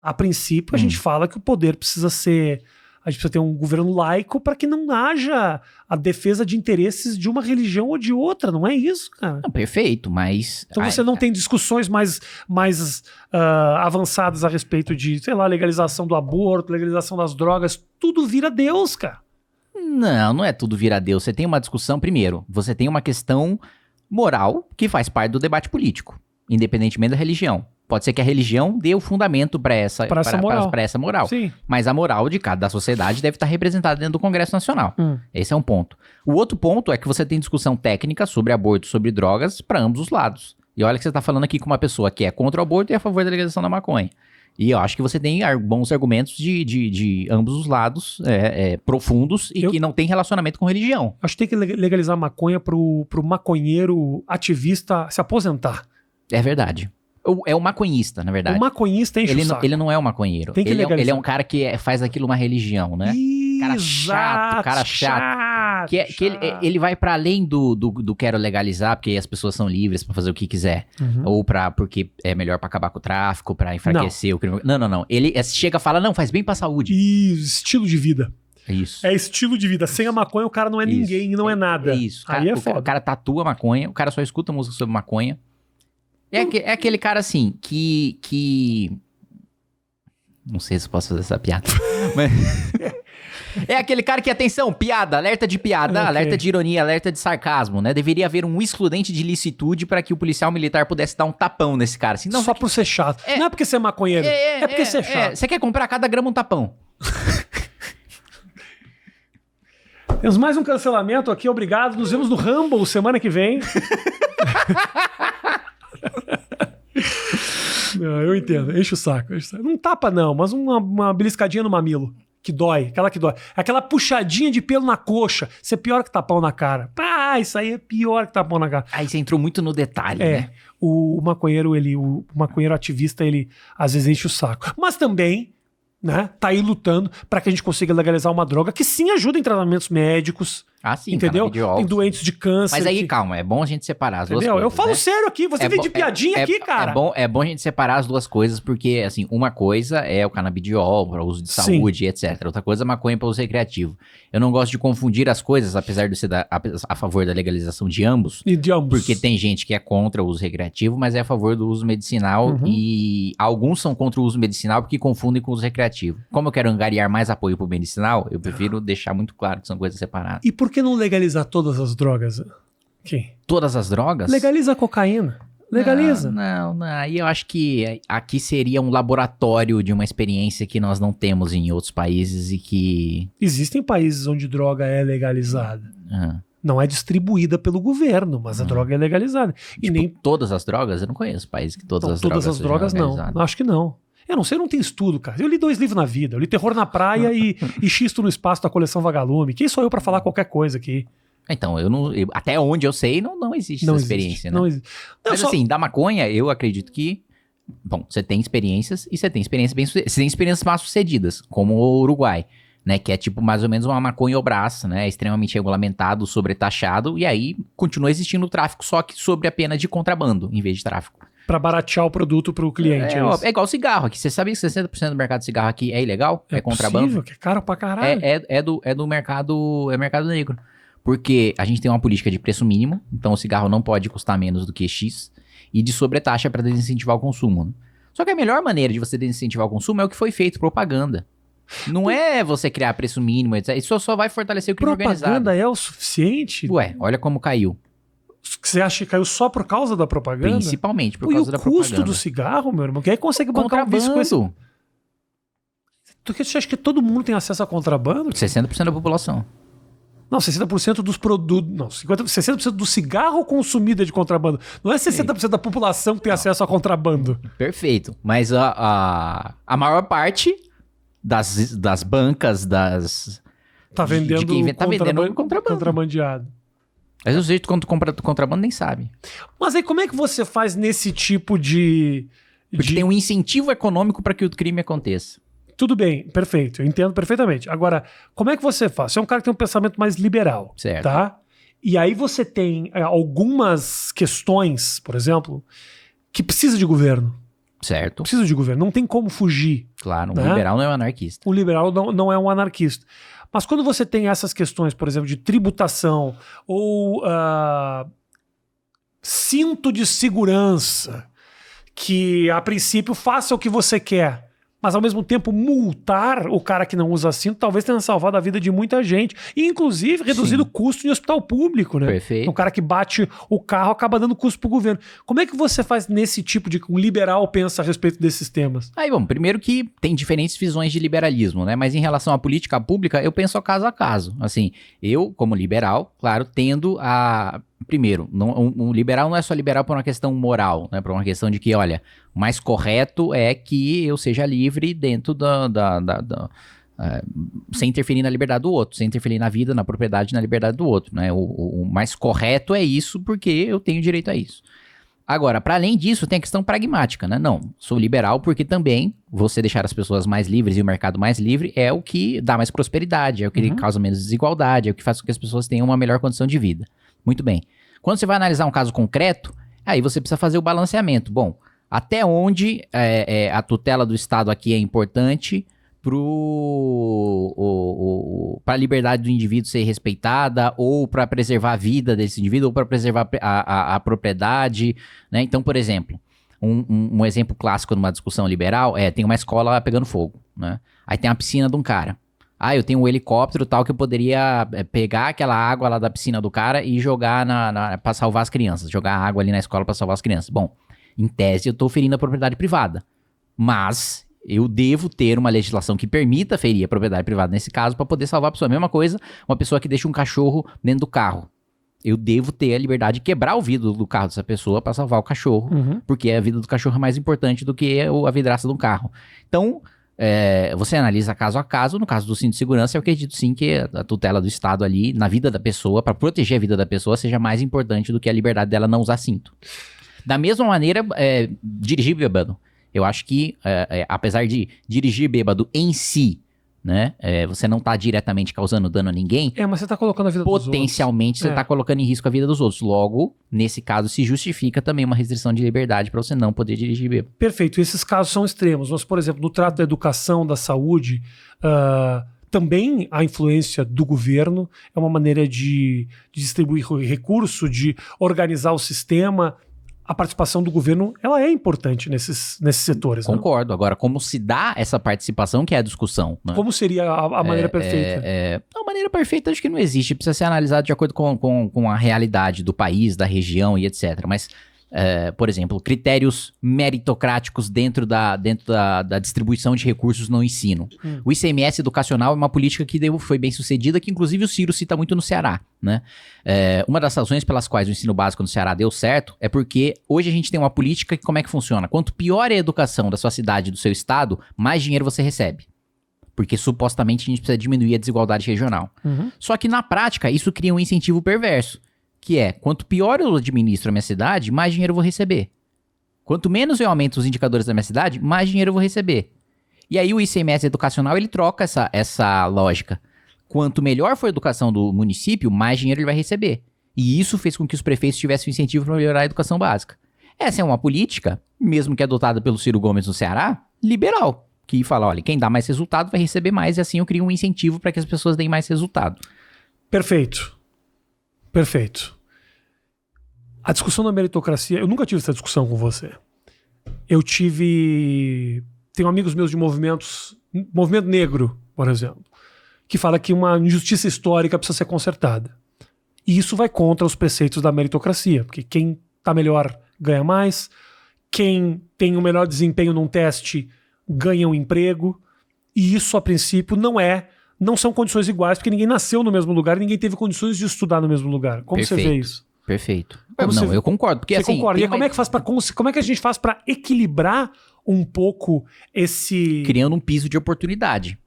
A princípio, a gente fala que o poder precisa ser... A gente precisa ter um governo laico para que não haja a defesa de interesses de uma religião ou de outra, não é isso, cara? Não, perfeito, mas... Então você não tem discussões mais avançadas a respeito de, sei lá, legalização do aborto, legalização das drogas, tudo vira Deus, cara. Não é tudo vira Deus. Você tem uma discussão, primeiro, você tem uma questão moral que faz parte do debate político, independentemente da religião. Pode ser que a religião dê o fundamento para essa moral. Sim. Mas a moral de cada sociedade deve estar representada dentro do Congresso Nacional. Esse é um ponto. O outro ponto é que você tem discussão técnica sobre aborto, sobre drogas, para ambos os lados. E olha que você está falando aqui com uma pessoa que é contra o aborto e a favor da legalização da maconha. E eu acho que você tem bons argumentos de ambos os lados, profundos, e que não tem relacionamento com religião. Acho que tem que legalizar a maconha pro maconheiro ativista se aposentar. É verdade. É o maconhista, na verdade. O maconhista enche o saco. Ele não é um maconheiro. Tem que ele é um cara que faz aquilo uma religião, né? Cara chato. Ele vai pra além do quero legalizar, porque as pessoas são livres pra fazer o que quiser. Ou porque é melhor pra acabar com o tráfico, pra enfraquecer o crime. Não. Ele chega e fala, não, faz bem pra saúde. Estilo de vida. Isso. É estilo de vida. Sem a maconha, o cara não é ninguém, não é nada. É isso. Aí é foda. O cara tatua maconha, o cara só escuta música sobre maconha. É aquele cara assim, que... Não sei se posso fazer essa piada. Mas... É aquele cara que, atenção, piada, alerta de piada, Okay. Alerta de ironia, alerta de sarcasmo, né? Deveria haver um excludente de licitude para que o policial militar pudesse dar um tapão nesse cara. Assim, não, só por ser chato. Não é porque você é maconheiro, é porque você é chato. Você quer comprar cada grama um tapão. Temos mais um cancelamento aqui, obrigado. Nos vemos no Rumble semana que vem. Não, eu entendo, enche o saco. Não tapa não, mas uma beliscadinha no mamilo, que dói, aquela que dói. Aquela puxadinha de pelo na coxa, isso é pior que tapão na cara. Isso aí é pior que tapão na cara. Aí você entrou muito no detalhe, né? O maconheiro, o maconheiro ativista, ele às vezes enche o saco. Mas também, né, tá aí lutando para que a gente consiga legalizar uma droga que sim ajuda em tratamentos médicos. Sim, entendeu? Tem doentes de câncer. Mas aí, calma, é bom a gente separar as duas coisas. Eu falo né? sério aqui, você vem de piadinha aqui, cara. É bom a gente separar as duas coisas, porque, assim, uma coisa é o canabidiol para uso de saúde, etc. Outra coisa é maconha para uso recreativo. Eu não gosto de confundir as coisas, apesar de ser a favor da legalização de ambos. E de ambos. Porque tem gente que é contra o uso recreativo, mas é a favor do uso medicinal. E alguns são contra o uso medicinal porque confundem com o uso recreativo. Como eu quero angariar mais apoio pro medicinal, eu prefiro deixar muito claro que são coisas separadas. E por que não legalizar todas as drogas? Todas as drogas? Legaliza a cocaína. Legaliza. Não. Aí eu acho que aqui seria um laboratório de uma experiência que nós não temos em outros países e que... Existem países onde droga é legalizada. Não é distribuída pelo governo, mas a droga é legalizada. Tipo, e nem todas as drogas? Eu não conheço países que todas as drogas não. Acho que não. Eu não sei, eu não tenho estudo, cara. Eu li 2 livros na vida. Eu li Terror na Praia e Xisto no Espaço da coleção Vagalume. Quem sou eu pra falar qualquer coisa aqui? Então, até onde eu sei, não existe essa experiência, né? Não existe. Mas assim, da maconha, eu acredito que... Bom, você tem experiências e você tem experiências você tem experiências mal sucedidas, como o Uruguai, né? Que é tipo mais ou menos uma maconha obraz, né? Extremamente regulamentado, sobretaxado, e aí continua existindo o tráfico, só que sobre a pena de contrabando, em vez de tráfico. Pra baratear o produto pro cliente. É igual cigarro aqui. Você sabia que 60% do mercado de cigarro aqui é ilegal? É contrabando? Possível, que é caro pra caralho. É do mercado negro. Porque a gente tem uma política de preço mínimo, então o cigarro não pode custar menos do que X, e de sobretaxa para desincentivar o consumo. Né? Só que a melhor maneira de você desincentivar o consumo é o que foi feito, propaganda. Não é você criar preço mínimo, etc. Isso só vai fortalecer o crime organizado. Propaganda é o suficiente? Ué, olha como caiu. Você acha que caiu só por causa da propaganda? Principalmente por causa da propaganda. E o custo do cigarro, meu irmão? Quem é que consegue bancar um vício com esse? Você acha que todo mundo tem acesso a contrabando? 60% da população. Não, 60% dos produtos... Não, 60% do cigarro consumido é de contrabando. Não é 60% da população que tem acesso a contrabando. Perfeito. Mas a maior parte das bancas, Tá vendendo contrabandeado. Mas o jeito quando tu compra contrabando nem sabe. Mas aí como é que você faz nesse tipo de... Porque tem um incentivo econômico para que o crime aconteça. Tudo bem, perfeito, eu entendo perfeitamente. Agora, como é que você faz? Você é um cara que tem um pensamento mais liberal, certo. Tá? E aí você tem algumas questões, por exemplo, que precisa de governo. Certo. Precisa de governo, não tem como fugir. Claro, né? o liberal não é um anarquista. O liberal não é um anarquista. Mas quando você tem essas questões, por exemplo, de tributação ou cinto de segurança, que a princípio faça o que você quer, mas ao mesmo tempo multar o cara que não usa cinto, talvez tenha salvado a vida de muita gente. E inclusive reduzido o custo em hospital público, né? Perfeito. O cara que bate o carro acaba dando custo pro governo. Como é que você faz nesse tipo de... Um liberal pensa a respeito desses temas? Aí, bom, primeiro que tem diferentes visões de liberalismo, né? Mas em relação à política pública, eu penso caso a caso. Assim, eu, como liberal, claro, tendo a... Primeiro, um liberal não é só liberal por uma questão moral, né? Por uma questão de que, olha, o mais correto é que eu seja livre dentro sem interferir na liberdade do outro, sem interferir na vida, na propriedade, na liberdade do outro, né? O mais correto é isso porque eu tenho direito a isso. Agora, para além disso, tem a questão pragmática, né? Não, sou liberal porque também você deixar as pessoas mais livres e o mercado mais livre é o que dá mais prosperidade, é o que causa menos desigualdade, é o que faz com que as pessoas tenham uma melhor condição de vida. Muito bem. Quando você vai analisar um caso concreto, aí você precisa fazer o balanceamento. Bom, até onde a tutela do Estado aqui é importante para a liberdade do indivíduo ser respeitada, ou para preservar a vida desse indivíduo, ou para preservar a propriedade, né? Então, por exemplo, um exemplo clássico numa discussão liberal tem uma escola pegando fogo, né? Aí tem a piscina de um cara. Eu tenho um helicóptero tal que eu poderia pegar aquela água lá da piscina do cara e jogar para salvar as crianças. Jogar água ali na escola para salvar as crianças. Bom, em tese eu estou ferindo a propriedade privada. Mas eu devo ter uma legislação que permita ferir a propriedade privada nesse caso para poder salvar a pessoa. A mesma coisa, uma pessoa que deixa um cachorro dentro do carro. Eu devo ter a liberdade de quebrar o vidro do carro dessa pessoa para salvar o cachorro. Porque a vida do cachorro é mais importante do que a vidraça do carro. Então... você analisa caso a caso. No caso do cinto de segurança, eu acredito sim que a tutela do Estado ali, na vida da pessoa, para proteger a vida da pessoa, seja mais importante do que a liberdade dela não usar cinto. Da mesma maneira, dirigir bêbado. Eu acho que, apesar de dirigir bêbado em si, né, você não está diretamente causando dano a ninguém, mas você está colocando a vida dos outros. Potencialmente você está colocando em risco a vida dos outros. Logo, nesse caso, se justifica também uma restrição de liberdade para você não poder dirigir bêbado. Perfeito. E esses casos são extremos. Mas, por exemplo, no trato da educação, da saúde, também a influência do governo é uma maneira de distribuir recurso, de organizar o sistema. A participação do governo, ela é importante nesses setores. Concordo. Não? Agora, como se dá essa participação que é a discussão? Né? Como seria a maneira perfeita? A maneira perfeita acho que não existe. Precisa ser analisado de acordo com a realidade do país, da região e etc. Mas, por exemplo, critérios meritocráticos dentro da distribuição de recursos no ensino. O ICMS educacional é uma política que foi bem sucedida, que inclusive o Ciro cita muito no Ceará. Né? Uma das razões pelas quais o ensino básico no Ceará deu certo é porque hoje a gente tem uma política que como é que funciona? Quanto pior é a educação da sua cidade, do seu estado, mais dinheiro você recebe. Porque supostamente a gente precisa diminuir a desigualdade regional. Só que na prática isso cria um incentivo perverso, que é, quanto pior eu administro a minha cidade, mais dinheiro eu vou receber. Quanto menos eu aumento os indicadores da minha cidade, mais dinheiro eu vou receber. E aí o ICMS educacional, ele troca essa lógica. Quanto melhor for a educação do município, mais dinheiro ele vai receber. E isso fez com que os prefeitos tivessem um incentivo para melhorar a educação básica. Essa é uma política, mesmo que adotada pelo Ciro Gomes no Ceará, liberal. Que fala, olha, quem dá mais resultado vai receber mais, e assim eu crio um incentivo para que as pessoas deem mais resultado. Perfeito. A discussão da meritocracia, eu nunca tive essa discussão com você. Tenho amigos meus de movimento negro, por exemplo, que fala que uma injustiça histórica precisa ser consertada. E isso vai contra os preceitos da meritocracia, porque quem está melhor ganha mais, quem tem o melhor desempenho num teste ganha um emprego, e isso, a princípio, não são condições iguais, porque ninguém nasceu no mesmo lugar e ninguém teve condições de estudar no mesmo lugar. Como você vê isso? Perfeito. Eu concordo. Porque, você concorda? E como é que a gente faz para equilibrar um pouco esse... Criando um piso de oportunidade.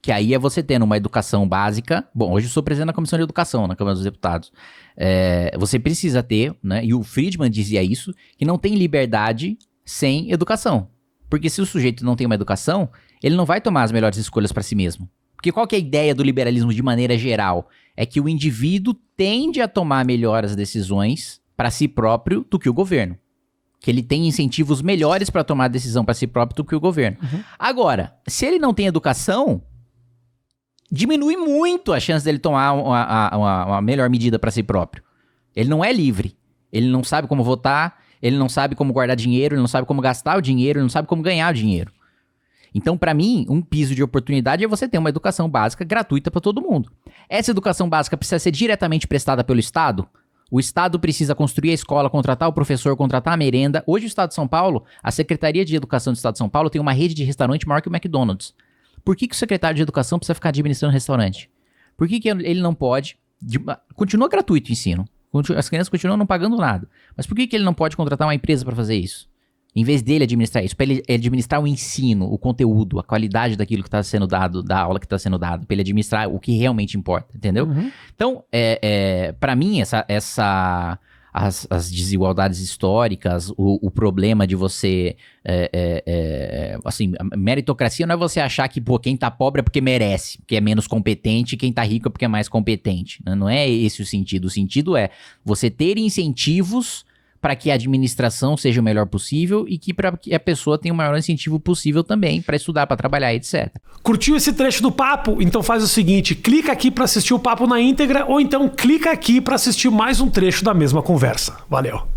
Que aí é você tendo uma educação básica. Bom, hoje eu sou presidente da Comissão de Educação na Câmara dos Deputados. Você precisa ter, né? E o Friedman dizia isso, que não tem liberdade sem educação. Porque se o sujeito não tem uma educação, ele não vai tomar as melhores escolhas para si mesmo. Porque qual que é a ideia do liberalismo de maneira geral? É que o indivíduo tende a tomar melhores decisões para si próprio do que o governo. que ele tem incentivos melhores para tomar decisão para si próprio do que o governo. Agora, se ele não tem educação, diminui muito a chance dele tomar uma melhor medida para si próprio. Ele não é livre. Ele não sabe como votar, ele não sabe como guardar dinheiro, ele não sabe como gastar o dinheiro, ele não sabe como ganhar o dinheiro. Então, para mim, um piso de oportunidade é você ter uma educação básica gratuita para todo mundo. Essa educação básica precisa ser diretamente prestada pelo Estado? O Estado precisa construir a escola, contratar o professor, contratar a merenda. Hoje o Estado de São Paulo, a Secretaria de Educação do Estado de São Paulo tem uma rede de restaurante maior que o McDonald's. Por que o secretário de Educação precisa ficar administrando restaurante? Por que ele não pode... Continua gratuito o ensino. As crianças continuam não pagando nada. Mas por que ele não pode contratar uma empresa para fazer isso? Em vez dele administrar isso, para ele administrar o ensino, o conteúdo, a qualidade daquilo que está sendo dado, da aula que está sendo dada, para ele administrar o que realmente importa, entendeu? Então, para mim, as desigualdades históricas, o problema de você, assim, a meritocracia não é você achar que, quem tá pobre é porque merece, porque é menos competente, e quem tá rico é porque é mais competente, né? Não é esse o sentido. O sentido é você ter incentivos para que a administração seja o melhor possível e que para que a pessoa tenha o maior incentivo possível também para estudar, para trabalhar, etc. Curtiu esse trecho do papo? Então faz o seguinte, clica aqui para assistir o papo na íntegra ou então clica aqui para assistir mais um trecho da mesma conversa. Valeu!